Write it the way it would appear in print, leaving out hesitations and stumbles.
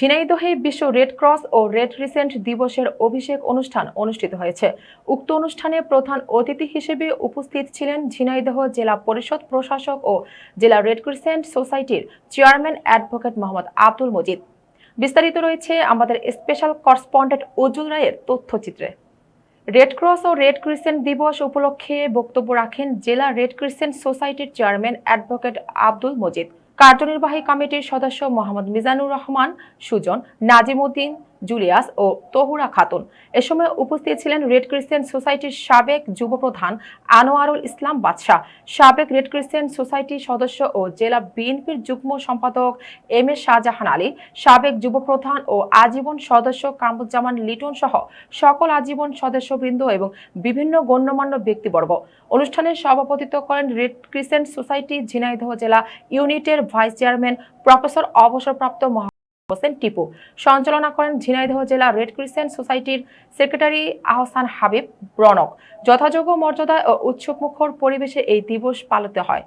ঝিনাইদহে বিশ্ব red cross ও red crescent দিবসের অভিষেক অনুষ্ঠান অনুষ্ঠিত হয়েছে। উক্ত অনুষ্ঠানে প্রধান অতিথি হিসেবে উপস্থিত ছিলেন ঝিনাইদহ জেলা পরিষদ প্রশাসক ও জেলা রেড ক্রিসেন্ট সোসাইটির চেয়ারম্যান অ্যাডভোকেট মোহাম্মদ আব্দুল মজিদ। বিস্তারিত রয়েছে আমাদের স্পেশাল করেসপন্ডেন্ট উজ্জ্বল রায়ের তথ্যচিত্রে। রেড ক্রস ও রেড ক্রিসেন্ট দিবস উপলক্ষে বক্তব্য রাখেন জেলা রেড ক্রিসেন্ট সোসাইটির চেয়ারম্যান অ্যাডভোকেট আব্দুল মজিদ, কার্যনির্বাহী কমিটির সদস্য মোহাম্মদ মিজানুর রহমান সুজন, নাজিমউদ্দিন, জুলিয়াস ও তহুরা খাতুন। এ সময় উপস্থিত ছিলেন রেড ক্রিসেন্ট সোসাইটির সাবেক যুব প্রধান আনোয়ারুল ইসলাম বাদশাহ, সাবেক রেড ক্রিসেন্ট সোসাইটির সদস্য ও জেলা বিএনপির যুগ্ম সম্পাদক এম এ শাহজাহান আলী, সাবেক যুব প্রধান ও আজীবন সদস্য কামরুজ্জামান লিটন সহ সকল আজীবন সদস্যবৃন্দ এবং বিভিন্ন গণ্যমান্য ব্যক্তিবর্গ। অনুষ্ঠানে সভাপতিত্ব করেন রেড ক্রিসেন্ট সোসাইটি ঝিনাইদহ জেলা ইউনিটের ভাইস চেয়ারম্যান প্রফেসর অবসরপ্রাপ্ত হোসেন টিপু। সঞ্চালনা করেন ঝিনাইদহ জেলা রেড ক্রিসেন্ট সোসাইটির সেক্রেটারি আহসান হাবিব রনক। যথাযোগ্য মর্যাদায় ও উৎসবমুখর পরিবেশে এই দিবস পালিত হয়।